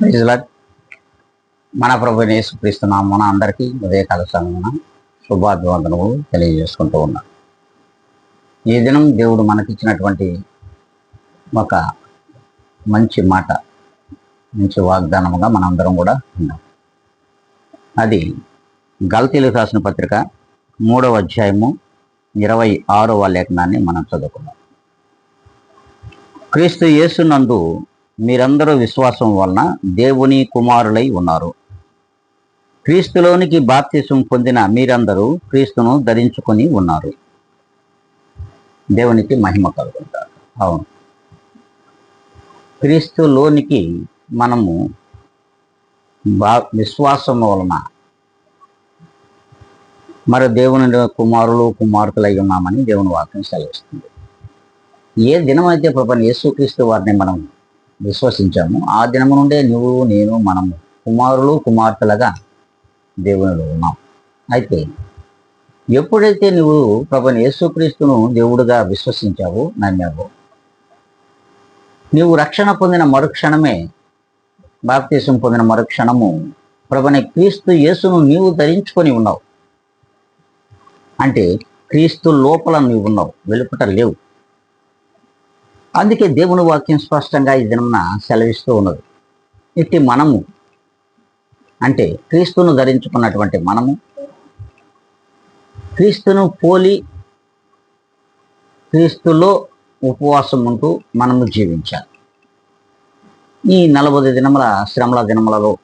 Praise మన ప్రభువైన యేసుక్రీస్తు నామమున అందరికీ ఉదయకాల సమయమున శుభాభివందనములు తెలియజేసుకుంటూ ఉన్నాం. ఈ దినం దేవుడు మనకిచ్చినటువంటి ఒక మంచి మాట, మంచి వాగ్దానముగా మనందరం కూడా ఉన్నాం. అది గలతీయులకు రాసిన పత్రిక 3వ అధ్యాయము 26వ లేఖనాన్ని మనం చదువుకున్నాం. క్రీస్తు యేసునందు మీరందరూ విశ్వాసం వలన దేవుని కుమారులై ఉన్నారు. క్రీస్తులోనికి బాప్తిసం పొందిన మీరందరూ క్రీస్తును ధరించుకొని ఉన్నారు. దేవునికి మహిమ కలుగుతారు. అవును, క్రీస్తులోనికి మనము విశ్వాసం వలన మరి దేవుని కుమారులు కుమార్తెలై ఉన్నామని దేవుని వాక్యం సెలవిస్తుంది. ఏ దినమైతే ప్రభువైన యేసుక్రీస్తు వారిని మనం విశ్వసించాము, ఆ దినము నుండే నువ్వు నేను మనము కుమారులు కుమార్తెలుగా దేవునిలో ఉన్నాం. అయితే ఎప్పుడైతే నువ్వు ప్రభువైన యేసుక్రీస్తును దేవుడుగా విశ్వసించావో, నమ్మావో, నీవు రక్షణ పొందిన మరుక్షణమే, బాప్తిసం పొందిన మరుక్షణము ప్రభువైన క్రీస్తు యేసును నీవు ధరించుకొని ఉన్నావు. అంటే క్రీస్తు లోపల నీవు ఉన్నావు, వెలుపట లేవు. అందుకే దేవుని వాక్యం స్పష్టంగా ఈ దినమున సెలవిస్తూ ఉన్నది. ఇట్టి మనము అంటే క్రీస్తును ధరించుకున్నటువంటి మనము క్రీస్తును పోలి క్రీస్తులో ఉపవాసం ఉంటూ మనము జీవించాలి. ఈ 40 దినముల శ్రమల దినములలో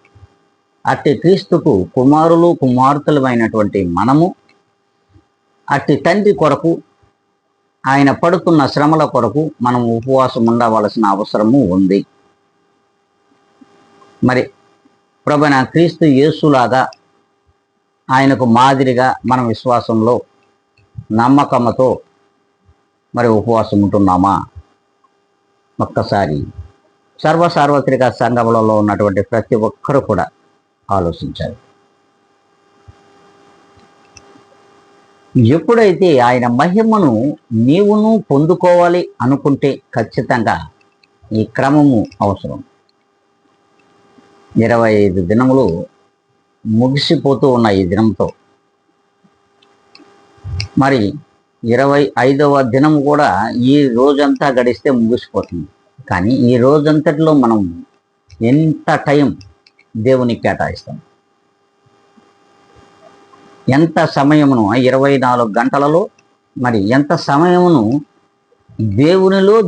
అట్టి క్రీస్తుకు కుమారులు కుమార్తెలమైనటువంటి మనము అట్టి తండ్రి కొరకు, ఆయన పడుతున్న శ్రమల కొరకు మనం ఉపవాసం ఉండవలసిన అవసరము ఉంది. మరి ప్రభువైన క్రీస్తు యేసులాగా ఆయనకు మాదిరిగా మనం విశ్వాసంలో నమ్మకముతో మరి ఉపవాసం ఉంటున్నామా? ఒక్కసారి సార్వత్రిక సంఘములలో ఉన్నటువంటి ప్రతి ఒక్కరూ కూడా ఆలోచించాలి. ఎప్పుడైతే ఆయన మహిమను నీవును పొందుకోవాలి అనుకుంటే ఖచ్చితంగా ఈ క్రమము అవసరం. 25 దినములు ముగిసిపోతూ ఉన్న ఈ దినంతో మరి 25వ దినము కూడా ఈ రోజంతా గడిస్తే ముగిసిపోతుంది. కానీ ఈ రోజంతటిలో మనం ఎంత టైం దేవునికి కేటాయిస్తాం? ఎంత సమయమును 24 గంటలలో మరి ఎంత సమయమును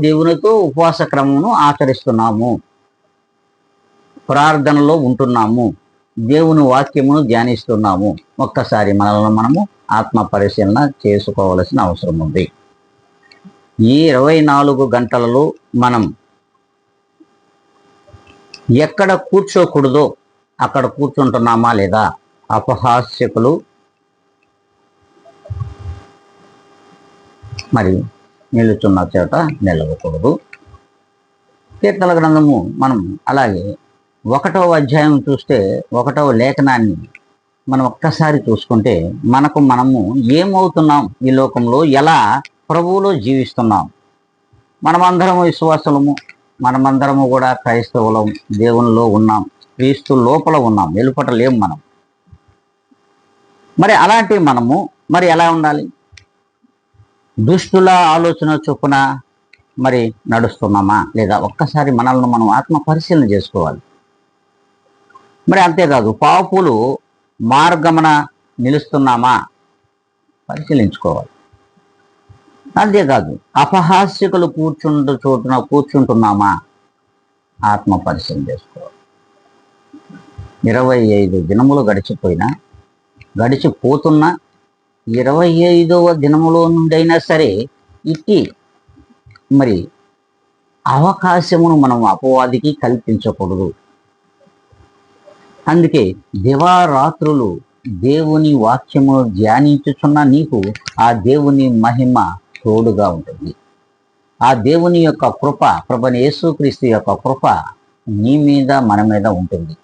దేవునితో ఉపవాస క్రమమును ఆచరిస్తున్నాము, ప్రార్థనలో ఉంటున్నాము, దేవుని వాక్యమును ధ్యానిస్తున్నాము? ఒక్కసారి మనల్ని మనము ఆత్మ పరిశీలన చేసుకోవలసిన అవసరం ఉంది. ఈ 24 గంటలలో మనం ఎక్కడ కూర్చోకూడదో అక్కడ కూర్చుంటున్నామా లేదా? అపహాస్యకులు మరి నిలుచున్న చోట నిలవకూడదు. కీర్తనల గ్రంథము మనం అలాగే 1వ అధ్యాయం చూస్తే 1వ లేఖనాన్ని మనం ఒక్కసారి చూసుకుంటే మనము ఏమవుతున్నాం, ఈ లోకంలో ఎలా ప్రభువులో జీవిస్తున్నాం? మనమందరము విశ్వాసులము, మనమందరము కూడా క్రైస్తవులం, దేవునిలో ఉన్నాం, క్రీస్తు లోపల ఉన్నాం, వెలుపట లేము మనం. మరి అలాంటి మనము మరి ఎలా ఉండాలి? దుష్టుల ఆలోచన చొప్పున మరి నడుస్తున్నామా లేదా? ఒక్కసారి మనల్ని మనం ఆత్మ పరిశీలన చేసుకోవాలి. మరి అంతేకాదు, పాపులు మార్గమున నిలుస్తున్నామా పరిశీలించుకోవాలి. అంతేకాదు, అపహాస్యకులు కూర్చుంటున్నామా ఆత్మ పరిశీలన చేసుకోవాలి. 25 దినములు గడిచిపోతున్న 25వ దినములో నుండైనా సరే ఇట్టి మరి అవకాశమును మనం అపవాదికి కల్పించకూడదు. అందుకే దివారాత్రులు దేవుని వాక్యము ధ్యానించుచున్న నీకు ఆ దేవుని మహిమ తోడుగా ఉంటుంది. ఆ దేవుని యొక్క కృప, ప్రభువైన యేసుక్రీస్తు యొక్క కృప నీ మీద మన మీద ఉంటుంది.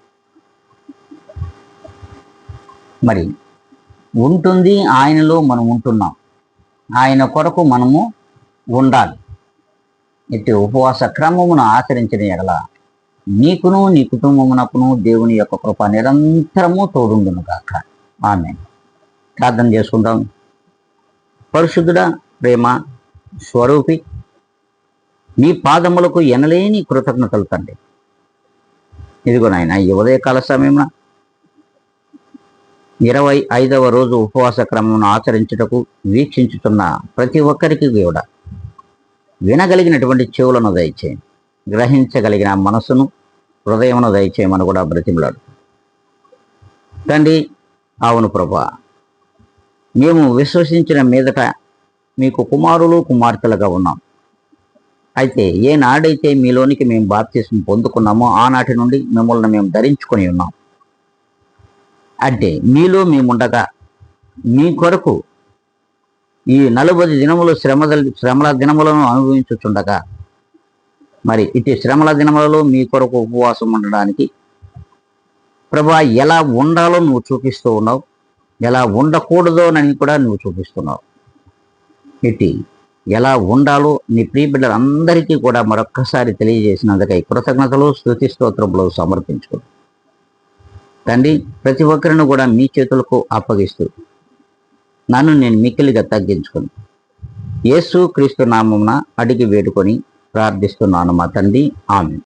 మరి ఉంటుంది, ఆయనలో మనం ఉంటున్నాం, ఆయన కొరకు మనము ఉండాలి. ఇటు ఉపవాస క్రమమును ఆచరించిన ఎడల నీకును నీ కుటుంబమునకును దేవుని యొక్క కృప నిరంతరము తోడుండును గాక. ఆమేన్. ప్రార్థన చేసుకుందాం. పరిశుద్ధుడ, ప్రేమ స్వరూపి, మీ పాదములకు ఎనలేని కృతజ్ఞతలు తండ్రి. ఇదిగో నాయన, ఈ ఉదయకాల సమయమున 25వ రోజు ఉపవాస క్రమమును ఆచరించుటకు వీక్షించుతున్న ప్రతి ఒక్కరికి కూడా వినగలిగినటువంటి చెవులను దయచేయండి, గ్రహించగలిగిన మనసును, హృదయమును దయచేయమని కూడా బ్రతిమలాడు తండ్రి. అవును ప్రభా, మేము విశ్వసించిన మీదట మీకు కుమారులు కుమార్తెలుగా ఉన్నాం. అయితే ఏనాడైతే మీలోనికి మేము బాప్తిస్మం పొందుకున్నామో ఆనాటి నుండి మిమ్మల్ని మేము ధరించుకొని ఉన్నాం. అంటే మీలో మేముండగా మీ కొరకు ఈ 40 దినములు శ్రమల దినములను అనుభవించుచుండగా, మరి ఇటు శ్రమల దినములలో మీ కొరకు ఉపవాసం ఉండడానికి ప్రభా ఎలా ఉండాలో నువ్వు చూపిస్తూ ఉన్నావు, ఎలా ఉండకూడదో అని కూడా నువ్వు చూపిస్తున్నావు. ఇటు ఎలా ఉండాలో నీ ప్రియ బిడ్డలందరికీ కూడా మరొక్కసారి తెలియజేసినందుకై కృతజ్ఞతలు, స్తుతి స్తోత్రములు సమర్పించుకో తండ్రి. ప్రతి ఒక్కరిని కూడా మీ చేతులకు అప్పగిస్తూ నన్ను నేను మిక్కిలిగా తగ్గించుకుని యేసు క్రీస్తు నామమున అడిగి వేడుకొని ప్రార్థిస్తున్నాను మా తండ్రి. ఆమేన్.